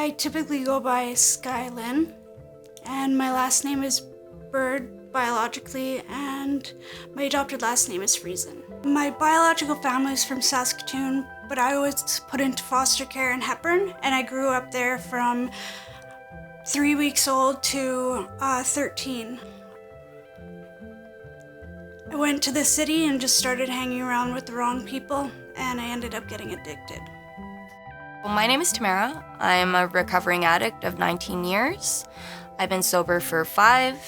I typically go by Skylin, and my last name is Bird biologically, and my adopted last name is Friesen. My biological family is from Saskatoon, but I was put into foster care in Hepburn, and I grew up there from 3 weeks old to 13. I went to the city and just started hanging around with the wrong people, and I ended up getting addicted. Well, my name is Tamara. I'm a recovering addict of 19 years. I've been sober for 5,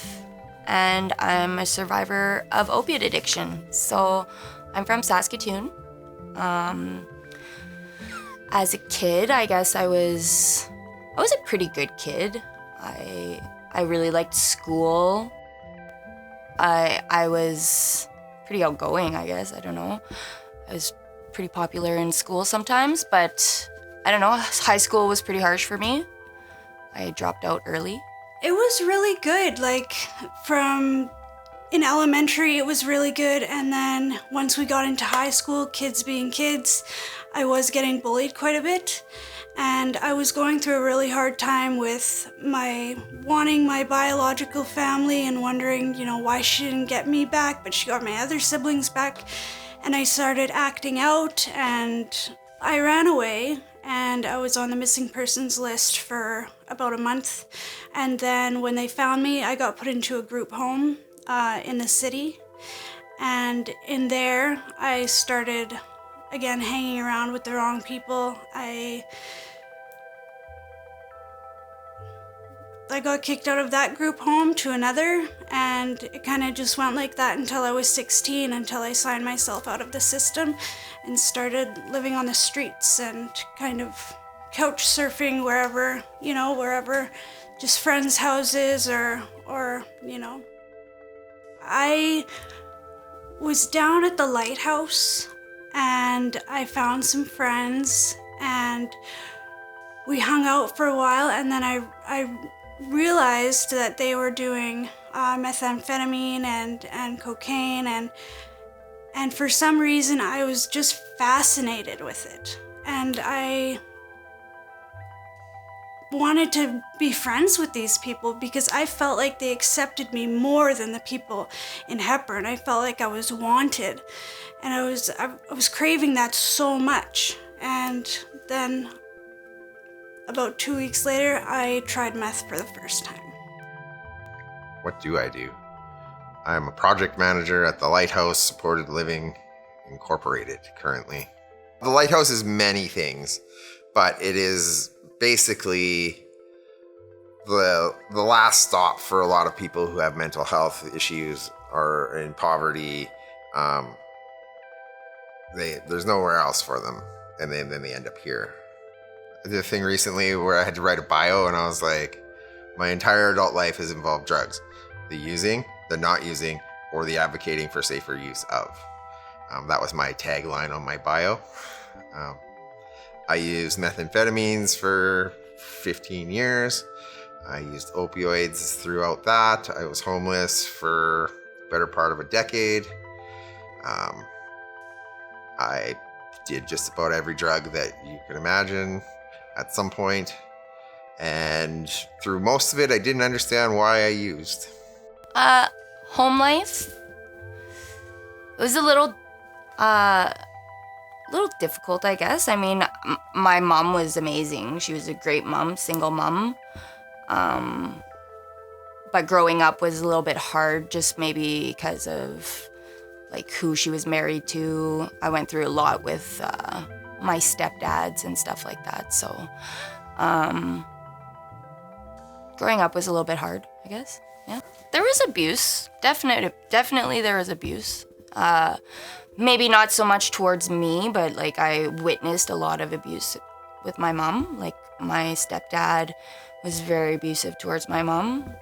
and I'm a survivor of opiate addiction. So I'm from Saskatoon. As a kid, I guess I was a pretty good kid. I really liked school. I was pretty outgoing, I guess. I don't know. I was pretty popular in school sometimes, but I don't know. High school was pretty harsh for me. I dropped out early. It was really good. In elementary, it was really good. And then once we got into high school, kids being kids, I was getting bullied quite a bit. And I was going through a really hard time with wanting my biological family and wondering, why she didn't get me back, but she got my other siblings back. And I started acting out, and I ran away, and I was on the missing persons list for about a month. And then when they found me, I got put into a group home in the city. And in there, I started, again, hanging around with the wrong people. I got kicked out of that group home to another, and it kind of just went like that until I was 16, until I signed myself out of the system and started living on the streets and kind of couch surfing wherever, just friends' houses or. I was down at the lighthouse, and I found some friends, and we hung out for a while, and then I realized that they were doing methamphetamine and cocaine, and for some reason I was just fascinated with it, and I wanted to be friends with these people because I felt like they accepted me more than the people in Hepburn. I felt like I was wanted, and I was craving that so much. And then about 2 weeks later, I tried meth for the first time. What do? I'm a project manager at the Lighthouse Supported Living Incorporated currently. The Lighthouse is many things, but it is basically the last stop for a lot of people who have mental health issues or in poverty. There's nowhere else for them, and then they end up here. I did a thing recently where I had to write a bio, and I was like, my entire adult life has involved drugs. The using, the not using, or the advocating for safer use of. That was my tagline on my bio. I used methamphetamines for 15 years. I used opioids throughout that. I was homeless for the better part of a decade. I did just about every drug that you can imagine at some point. And through most of it, I didn't understand why I used. Home life. It was a little difficult, I guess. I mean, my mom was amazing. She was a great mom, single mom. But growing up was a little bit hard, just maybe because of who she was married to. I went through a lot with my stepdads and stuff like that. So growing up was a little bit hard, I guess. Yeah. There was abuse. Definitely there was abuse. Maybe not so much towards me, but I witnessed a lot of abuse with my mom. My stepdad was very abusive towards my mom.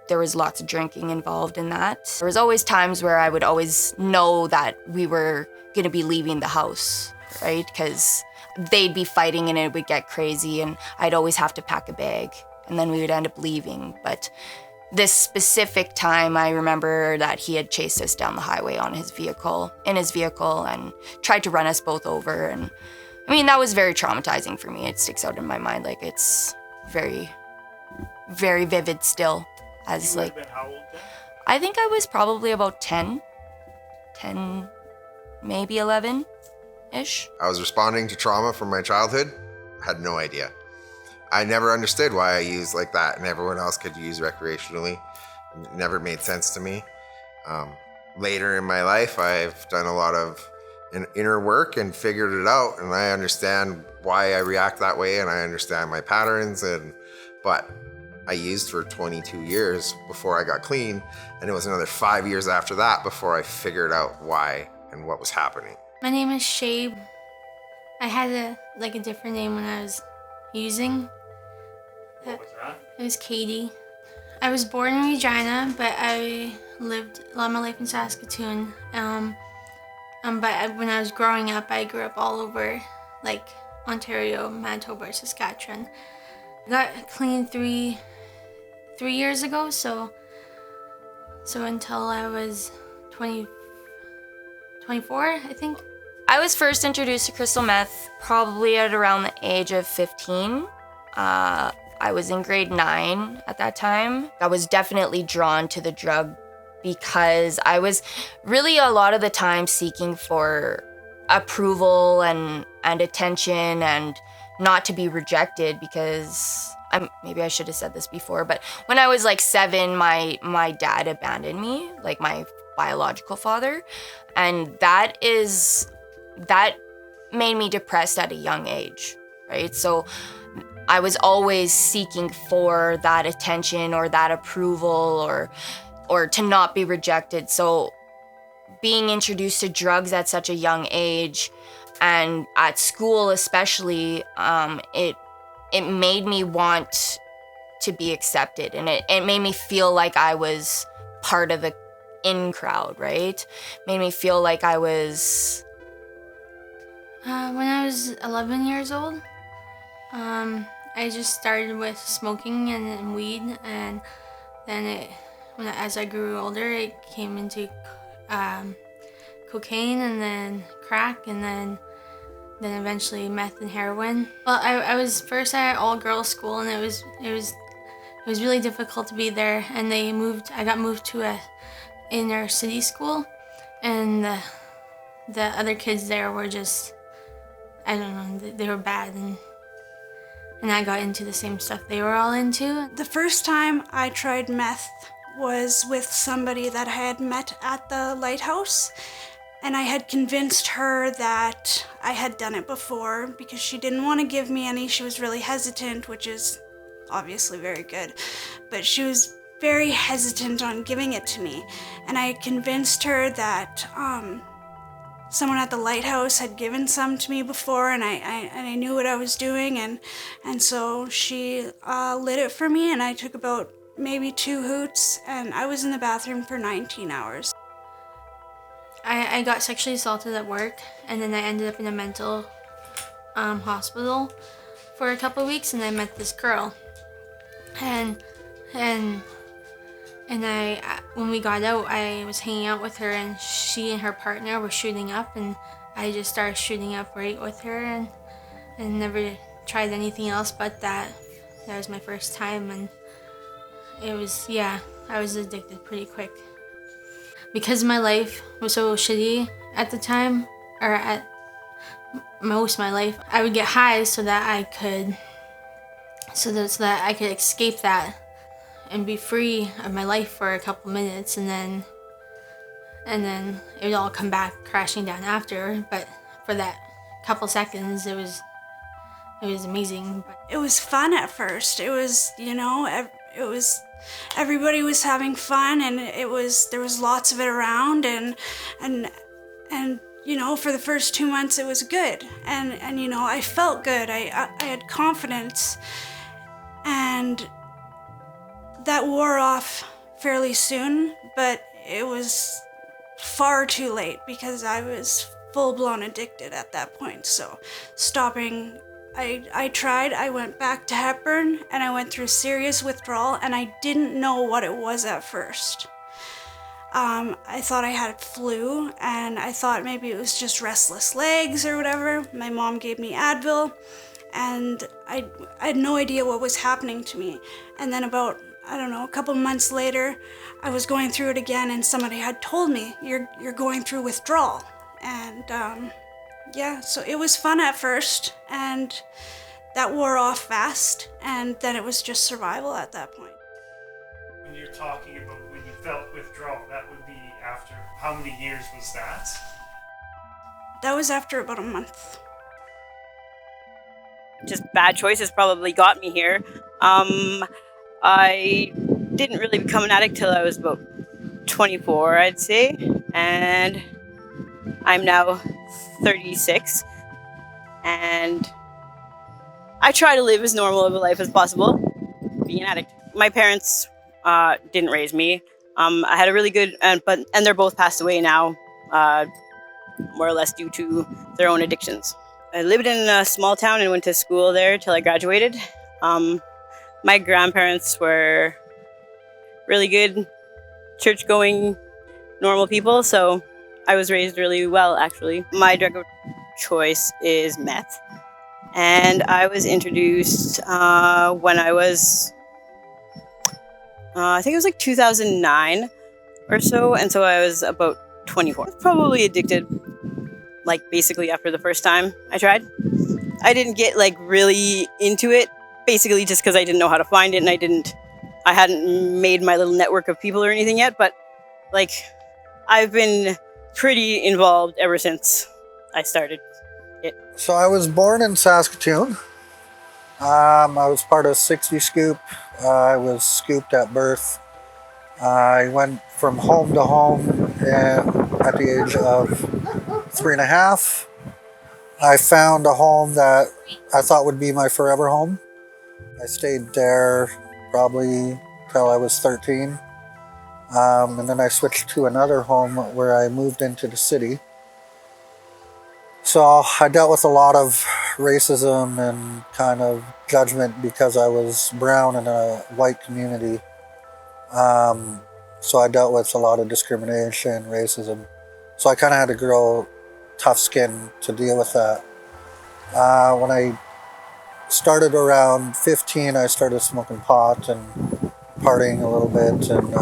There was lots of drinking involved in that. There was always times where I would always know that we were gonna be leaving the house, right? Because they'd be fighting and it would get crazy, and I'd always have to pack a bag, and then we would end up leaving. But this specific time, I remember that he had chased us down the highway in his vehicle, and tried to run us both over. And I mean, that was very traumatizing for me. It sticks out in my mind. Like, it's very, very vivid still. As You would like, have been how old then? I think I was probably about 10, maybe 11-ish. I was responding to trauma from my childhood. Had no idea. I never understood why I used like that and everyone else could use recreationally. It never made sense to me. Later in my life, I've done a lot of inner work and figured it out, and I understand why I react that way, and I understand my patterns. But I used for 22 years before I got clean, and it was another 5 years after that before I figured out why and what was happening. My name is Shay. I had a different name when I was using. What was that? It was Katie. I was born in Regina, but I lived a lot of my life in Saskatoon. But when I was growing up, I grew up all over, like Ontario, Manitoba, Saskatchewan. I got clean three years ago, so until I was 24, I think. I was first introduced to crystal meth probably at around the age of 15. I was in grade 9 at that time. I was definitely drawn to the drug because I was really a lot of the time seeking for approval and attention and not to be rejected because maybe I should have said this before, but when I was like 7, my dad abandoned me, like my biological father, and that made me depressed at a young age, right? So I was always seeking for that attention or that approval or to not be rejected. So being introduced to drugs at such a young age and at school especially, it made me want to be accepted, and it made me feel like I was part of the in crowd, right? Made me feel like I was... When I was 11 years old, I just started with smoking and weed, and then as I grew older, it came into cocaine and then crack, and then eventually meth and heroin. Well, I was first at all girls school, and it was really difficult to be there. And I got moved to a inner city school, and the other kids there were just, I don't know, they were bad, and I got into the same stuff they were all into. The first time I tried meth was with somebody that I had met at the lighthouse, and I had convinced her that I had done it before because she didn't want to give me any. She was really hesitant, which is obviously very good, but she was very hesitant on giving it to me. And I convinced her that someone at the lighthouse had given some to me before, and I knew what I was doing, and so she lit it for me, and I took about maybe 2 hoots, and I was in the bathroom for 19 hours. I got sexually assaulted at work, and then I ended up in a mental hospital for a couple of weeks, and I met this girl, and when we got out, I was hanging out with her, and she and her partner were shooting up, and I just started shooting up right with her, and never tried anything else but that. That was my first time, and it was, I was addicted pretty quick. Because my life was so shitty at the time, or at most of my life, I would get high so that I could escape that and be free of my life for a couple minutes, and then it would all come back crashing down after. But for that couple seconds, it was amazing. It was fun at first. It was, everybody was having fun, and there was lots of it around, and for the first 2 months it was good, and I felt good. I had confidence, and that wore off fairly soon, but it was far too late because I was full-blown addicted at that point. So stopping, I went back to Hepburn, and I went through serious withdrawal, and I didn't know what it was at first. I thought I had flu, and I thought maybe it was just restless legs or whatever. My mom gave me Advil, and I had no idea what was happening to me. And then about, I don't know, a couple months later, I was going through it again, and somebody had told me, you're going through withdrawal. And yeah, so it was fun at first, and that wore off fast, and then it was just survival at that point. When you're talking about when you felt withdrawal, that would be after how many years was that? That was after about a month. Just bad choices probably got me here. I didn't really become an addict till I was about 24, I'd say, and I'm now 36, and I try to live as normal of a life as possible, being an addict. My parents didn't raise me. I had a really good, and they're both passed away now, more or less due to their own addictions. I lived in a small town and went to school there till I graduated. My grandparents were really good, church-going, normal people, so I was raised really well, actually. My drug of choice is meth, and I was introduced when I was, I think it was like 2009 or so, and so I was about 24. I was probably addicted, like basically after the first time I tried. I didn't get like really into it, basically just because I didn't know how to find it, and I hadn't made my little network of people or anything yet, but like I've been pretty involved ever since I started it. So I was born in Saskatoon. I was part of 60 Scoop. I was scooped at birth. I went from home to home at the age of 3.5. I found a home that I thought would be my forever home. I stayed there probably till I was 13. And then I switched to another home where I moved into the city. So I dealt with a lot of racism and kind of judgment because I was brown in a white community. So I dealt with a lot of discrimination, racism. So I kind of had to grow tough skin to deal with that. When I started around 15, I started smoking pot and partying a little bit, and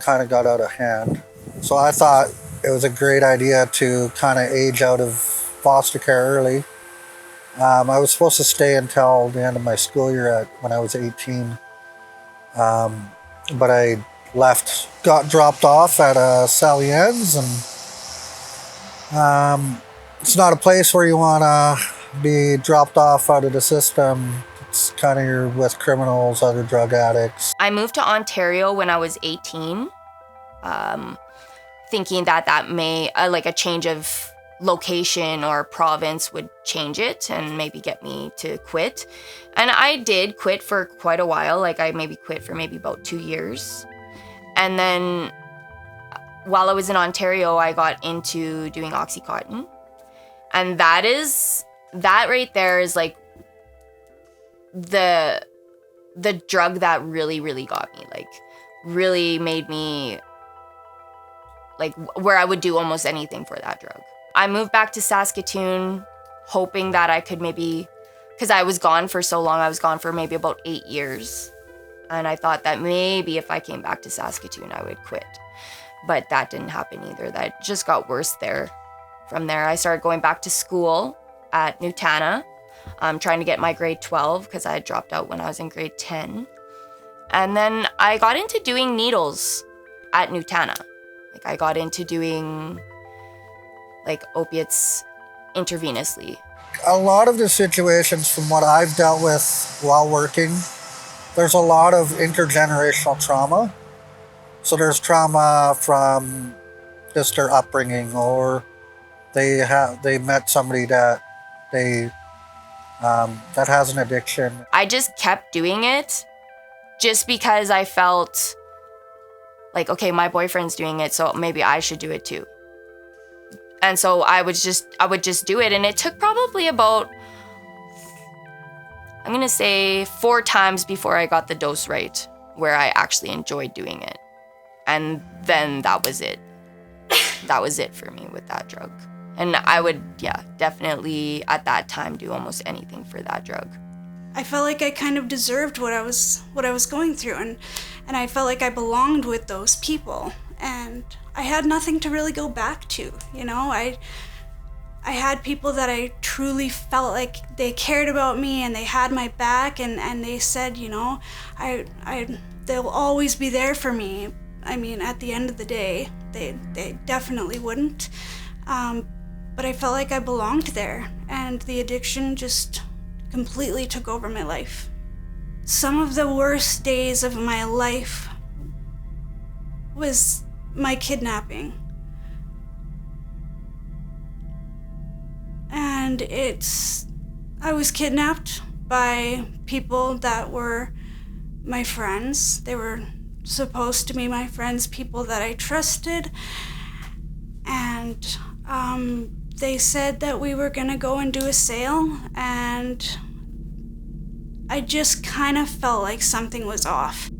kind of got out of hand. So I thought it was a great idea to kind of age out of foster care early. I was supposed to stay until the end of my school year when I was 18. But I left, got dropped off at Sally Ann's, and it's not a place where you want to be dropped off out of the system. It's kind of you're with criminals, other drug addicts. I moved to Ontario when I was 18, thinking that may, like a change of location or province would change it and maybe get me to quit. And I did quit for quite a while. Like I maybe quit for maybe about 2 years. And then while I was in Ontario, I got into doing Oxycontin. And that right there is like the drug that really, really got me, like really made me like where I would do almost anything for that drug. I moved back to Saskatoon hoping that I could maybe, because I was gone for so long, I was gone for maybe about 8 years. And I thought that maybe if I came back to Saskatoon, I would quit. But that didn't happen either. That just got worse there. From there, I started going back to school at Nutana, trying to get my grade 12 because I had dropped out when I was in grade 10. And then I got into doing needles at Nutana. Like I got into doing like opiates intravenously. A lot of the situations from what I've dealt with while working, there's a lot of intergenerational trauma. So there's trauma from just their upbringing, or they met somebody that that has an addiction. I just kept doing it just because I felt like, okay, my boyfriend's doing it, so maybe I should do it too. And so I would just do it. And it took probably about, I'm gonna say 4 times before I got the dose right, where I actually enjoyed doing it. And then that was it. That was it for me with that drug. And I would, definitely at that time do almost anything for that drug. I felt like I kind of deserved what I was going through, and I felt like I belonged with those people, and I had nothing to really go back to, you know. I had people that I truly felt like they cared about me and they had my back, and they said, you know, they'll always be there for me. I mean, at the end of the day, they definitely wouldn't. But I felt like I belonged there, and the addiction just completely took over my life. Some of the worst days of my life was my kidnapping. And I was kidnapped by people that were my friends. They were supposed to be my friends, people that I trusted. And they said that we were gonna go and do a sale, and I just kind of felt like something was off.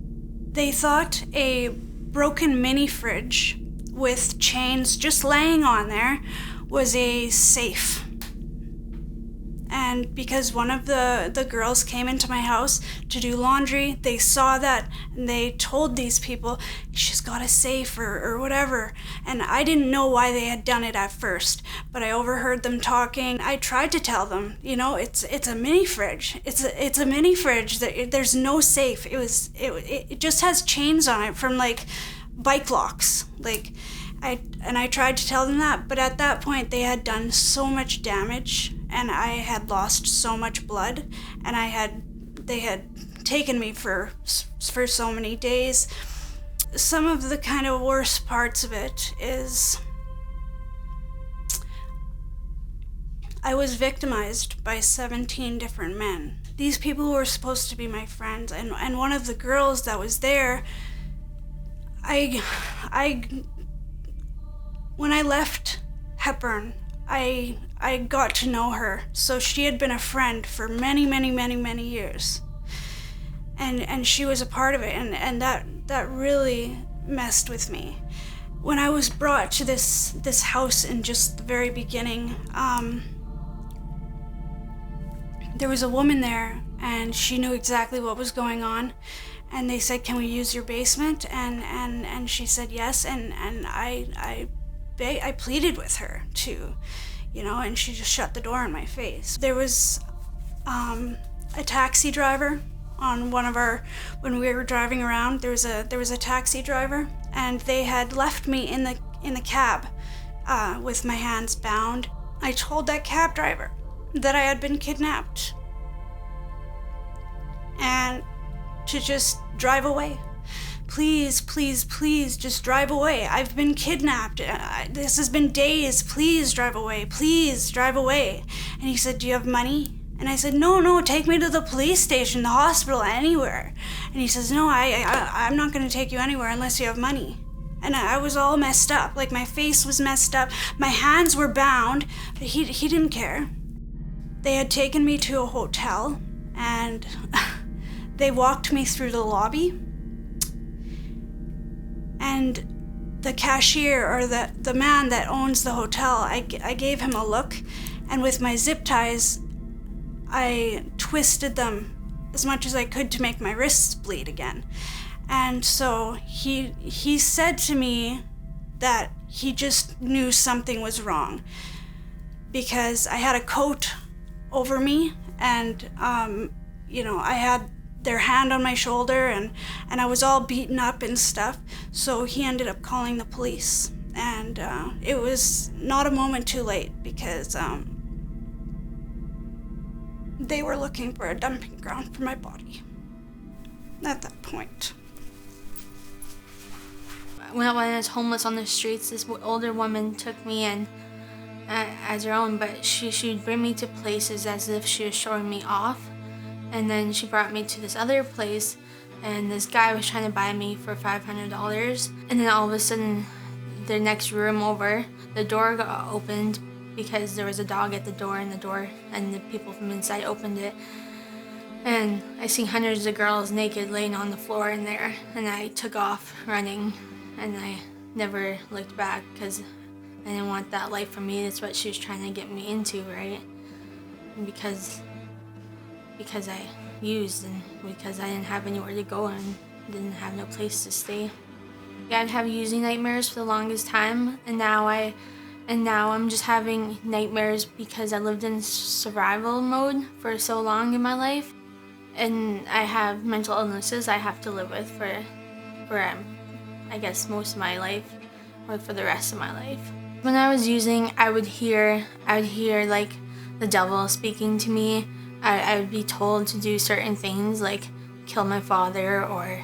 They thought a broken mini fridge with chains just laying on there was a safe. And because one of the girls came into my house to do laundry, they saw that and they told these people, she's got a safe or whatever. And I didn't know why they had done it at first, but I overheard them talking. I tried to tell them, you know, it's a mini fridge. It's a mini fridge. There's no safe. It just has chains on it from like bike locks. I tried to tell them that, but at that point they had done so much damage, and I had lost so much blood, and they had taken me for so many days. Some of the kind of worst parts of it is I was victimized by 17 different men. These people were supposed to be my friends, and one of the girls that was there, when I left Hepburn, I got to know her. So she had been a friend for many, many, many, many years. And she was a part of it, and that really messed with me. When I was brought to this house in just the very beginning, there was a woman there, and she knew exactly what was going on. And they said, can we use your basement? And she said yes, and I pleaded with her to, you know, and she just shut the door in my face. There was a taxi driver on when we were driving around. There was a taxi driver, and they had left me in the cab with my hands bound. I told that cab driver that I had been kidnapped and to just drive away. Please, please, please, just drive away. I've been kidnapped. This has been days. Please drive away. Please drive away. And he said, do you have money? And I said, no, take me to the police station, the hospital, anywhere. And he says, no, I'm not going to take you anywhere unless you have money. And I was all messed up. Like, my face was messed up. My hands were bound, but he didn't care. They had taken me to a hotel, and they walked me through the lobby. And the cashier, or the man that owns the hotel, I gave him a look, and with my zip ties, I twisted them as much as I could to make my wrists bleed again. And so he said to me that he just knew something was wrong, because I had a coat over me, and I had their hand on my shoulder, and I was all beaten up and stuff. So he ended up calling the police, and it was not a moment too late, because they were looking for a dumping ground for my body at that point. When I was homeless on the streets, this older woman took me in as her own, but she'd bring me to places as if she was showing me off. And then she brought me to this other place, and this guy was trying to buy me for $500. And then all of a sudden, the next room over, the door got opened because there was a dog at the door, and the people from inside opened it. And I seen hundreds of girls naked laying on the floor in there, and I took off running, and never looked back because I didn't want that life for me. That's what she was trying to get me into, right? And because I used and because I didn't have anywhere to go and didn't have no place to stay. I'd have using nightmares for the longest time, and now I'm just having nightmares because I lived in survival mode for so long in my life, and I have mental illnesses I have to live with for I guess most of my life, or for the rest of my life. When I was using, I would hear like the devil speaking to me. I would be told to do certain things like kill my father or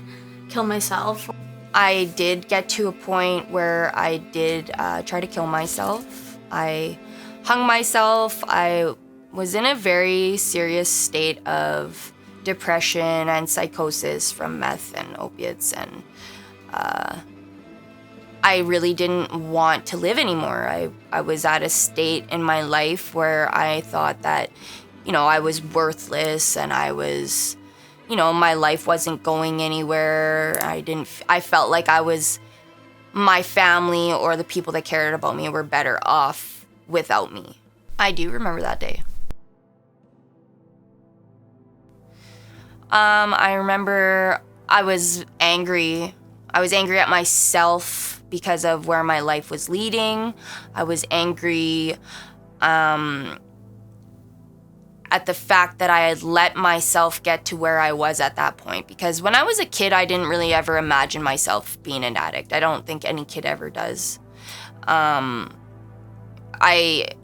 kill myself. I did get to a point where I did try to kill myself. I hung myself. I was in a very serious state of depression and psychosis from meth and opiates, and I really didn't want to live anymore. I was at a state in my life where I thought that, I was worthless, and I was, my life wasn't going anywhere. I felt like my family or the people that cared about me were better off without me. I do remember that day. I remember I was angry. I was angry at myself because of where my life was leading. I was angry at the fact that I had let myself get to where I was at that point. Because when I was a kid, I didn't really ever imagine myself being an addict. I don't think any kid ever does. I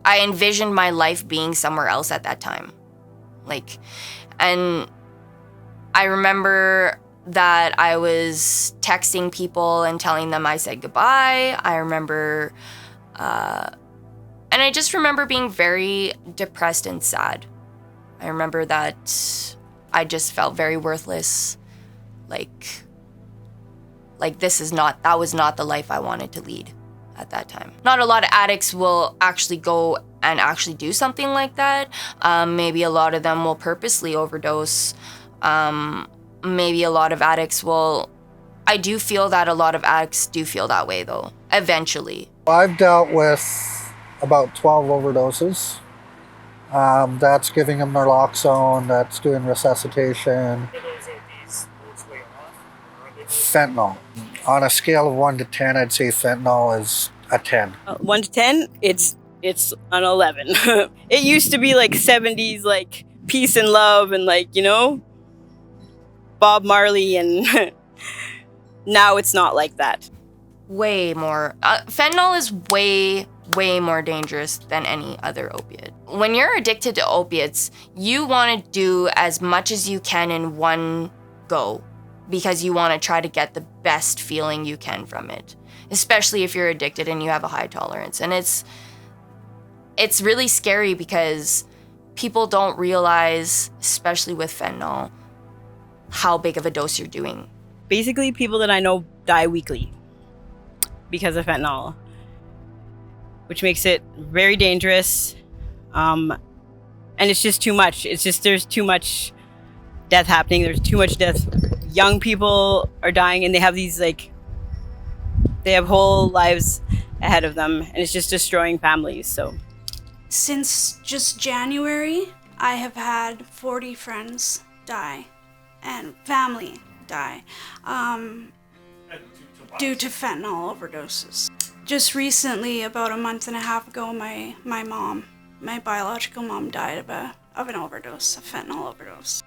envisioned my life being somewhere else at that time. And I remember that I was texting people and telling them I said goodbye. I remember, and I just remember being very depressed and sad. I remember that I just felt very worthless. That was not the life I wanted to lead at that time. Not a lot of addicts will actually go and actually do something like that. Maybe a lot of them will purposely overdose. Maybe a lot of addicts will. I do feel that a lot of addicts do feel that way though, eventually. I've dealt with about 12 overdoses. That's giving them naloxone, that's doing resuscitation. Fentanyl. On a scale of 1 to 10, I'd say fentanyl is a 10. 1 to 10, it's an 11. It used to be like 70s, like peace and love and Bob Marley, and now it's not like that. Way more. Fentanyl is way more dangerous than any other opiate. When you're addicted to opiates, you want to do as much as you can in one go because you want to try to get the best feeling you can from it, especially if you're addicted and you have a high tolerance. And it's really scary because people don't realize, especially with fentanyl, how big of a dose you're doing. Basically, people that I know die weekly because of fentanyl, which makes it very dangerous. And it's just too much. There's too much death happening. There's too much death. Young people are dying and they have they have whole lives ahead of them, and it's just destroying families. So Since just January, I have had 40 friends die and family die due to fentanyl overdoses. Just recently, about a month and a half ago, my biological mom died of an overdose, a fentanyl overdose.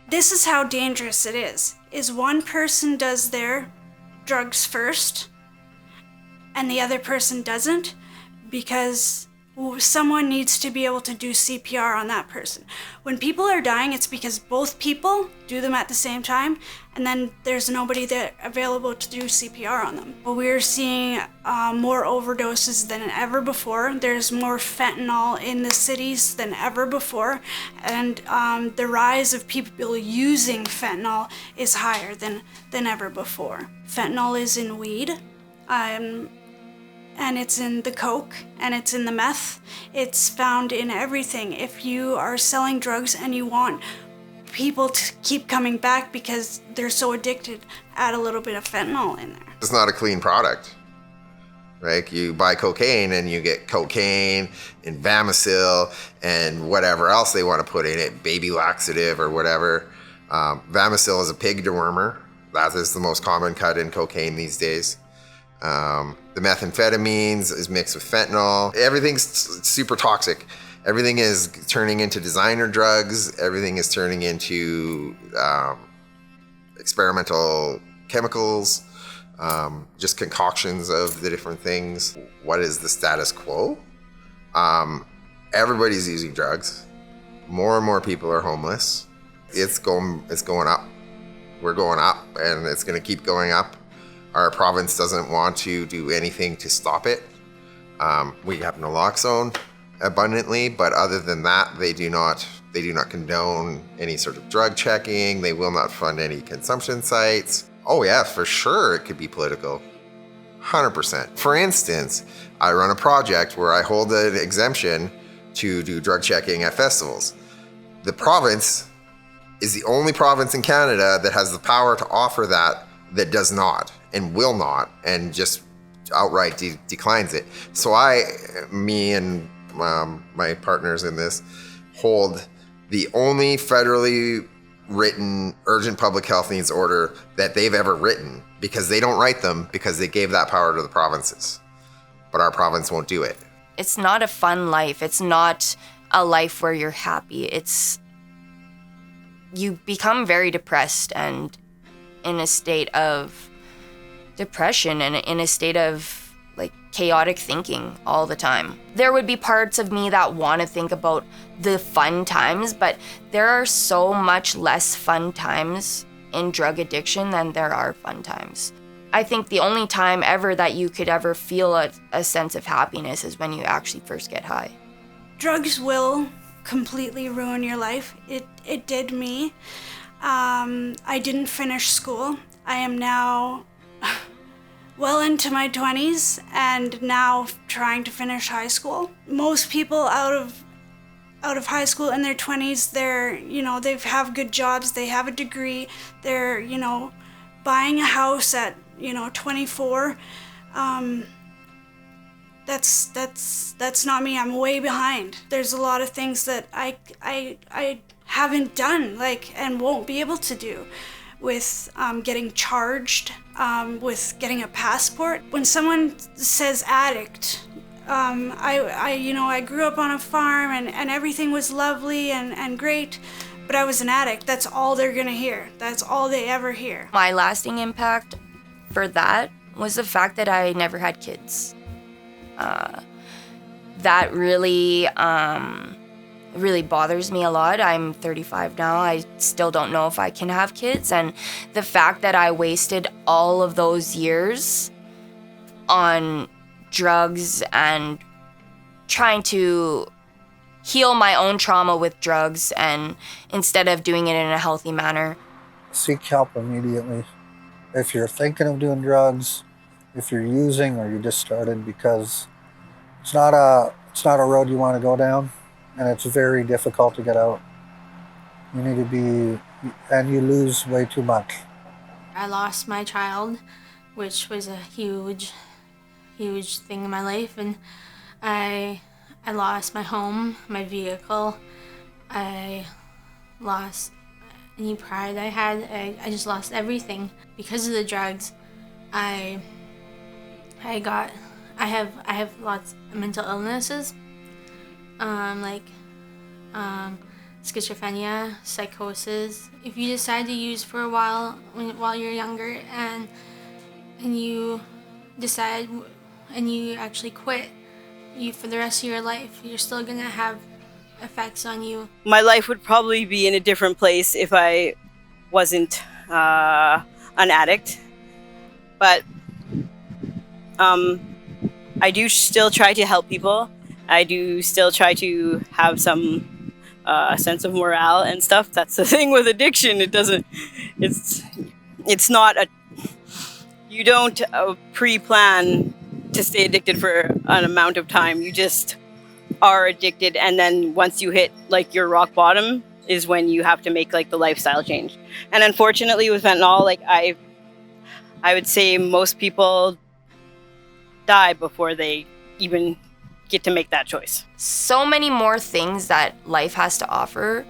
This is how dangerous it is one person does their drugs first and the other person doesn't, because someone needs to be able to do CPR on that person. When people are dying, it's because both people do them at the same time, and then there's nobody there available to do CPR on them. We're seeing more overdoses than ever before. There's more fentanyl in the cities than ever before, and the rise of people using fentanyl is higher than ever before. Fentanyl is in weed. And it's in the coke, and it's in the meth. It's found in everything. If you are selling drugs and you want people to keep coming back because they're so addicted, add a little bit of fentanyl in there. It's not a clean product. right? You buy cocaine and you get cocaine and Vamicil and whatever else they want to put in it, baby laxative or whatever. Vamicil is a pig dewormer. That is the most common cut in cocaine these days. The methamphetamines is mixed with fentanyl. Everything's super toxic. Everything is turning into designer drugs. Everything is turning into experimental chemicals, just concoctions of the different things. What is the status quo? Everybody's using drugs. More and more people are homeless. It's going up. We're going up, and it's going to keep going up. Our province doesn't want to do anything to stop it. We have naloxone abundantly, but other than that, they do not condone any sort of drug checking. They will not fund any consumption sites. Oh yeah, for sure it could be political. 100%. For instance, I run a project where I hold an exemption to do drug checking at festivals. The province is the only province in Canada that has the power to offer that does not and will not and just outright declines it. So me and my partners in this hold the only federally written urgent public health needs order that they've ever written, because they don't write them because they gave that power to the provinces. But our province won't do it. It's not a fun life. It's not a life where you're happy. You become very depressed and in a state of depression and in a state of like chaotic thinking all the time. There would be parts of me that want to think about the fun times, but there are so much less fun times in drug addiction than there are fun times. I think the only time ever that you could ever feel a sense of happiness is when you actually first get high. Drugs will completely ruin your life. It did me. I didn't finish school. I am now well into my 20s and now trying to finish high school. Most people out of high school in their 20s, they have good jobs, they have a degree, they're, buying a house at, 24. That's not me. I'm way behind. There's a lot of things that I haven't done, and won't be able to do, with getting charged, with getting a passport. When someone says addict, I grew up on a farm and everything was lovely and great, but I was an addict. That's all they're gonna hear. That's all they ever hear. My lasting impact for that was the fact that I never had kids. That really bothers me a lot. I'm 35 now. I still don't know if I can have kids. And the fact that I wasted all of those years on drugs and trying to heal my own trauma with drugs, and instead of doing it in a healthy manner. Seek help immediately. If you're thinking of doing drugs, if you're using or you just started, because it's not a road you want to go down, and it's very difficult to get out. You need to be, and you lose way too much. I lost my child, which was a huge thing in my life, and I lost my home, my vehicle. I lost any pride I had. I just lost everything because of the drugs. I have lots of mental illnesses, schizophrenia, psychosis. If you decide to use for a while while you're younger and you decide and you actually quit, for the rest of your life, you're still gonna have effects on you. My life would probably be in a different place if I wasn't an addict, but I do still try to help people. I do still try to have some sense of morale and stuff. That's the thing with addiction. It's not you don't pre-plan to stay addicted for an amount of time. You just are addicted, and then once you hit your rock bottom is when you have to make the lifestyle change. And unfortunately with fentanyl, I would say most people die before they even get to make that choice. So many more things that life has to offer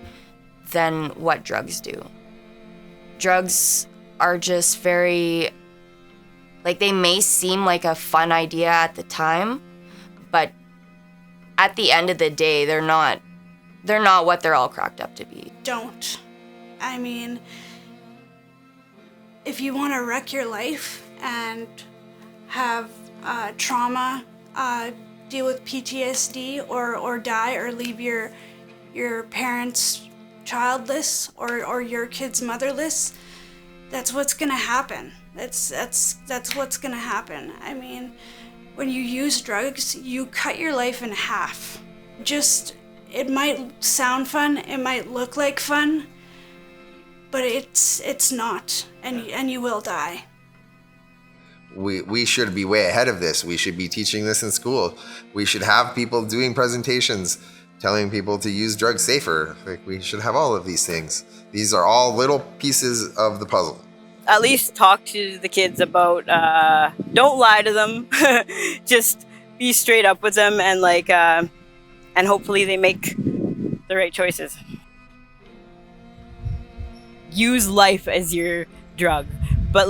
than what drugs do. Drugs are just very, like, they may seem like a fun idea at the time, but at the end of the day, they're not what they're all cracked up to be. Don't. I mean, if you want to wreck your life and have trauma, deal with PTSD, or die, or leave your parents childless, or your kids motherless, that's what's gonna happen. That's what's gonna happen. I mean, when you use drugs, you cut your life in half. It might sound fun, it might look like fun, but it's not, and you will die. We should be way ahead of this. We should be teaching this in school. We should have people doing presentations telling people to use drugs safer. Like, we should have all of these things. These are all little pieces of the puzzle. At least talk to the kids about, don't lie to them. Just be straight up with them, and and hopefully they make the right choices. Use life as your drug. But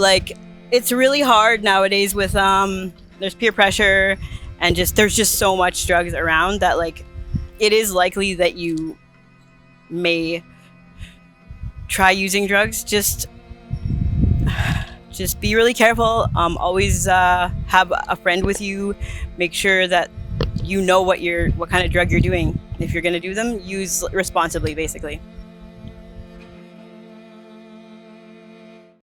it's really hard nowadays with there's peer pressure, and there's just so much drugs around that it is likely that you may try using drugs. Just be really careful. Always have a friend with you. Make sure that you know what kind of drug you're doing. If you're going to do them, use responsibly, basically.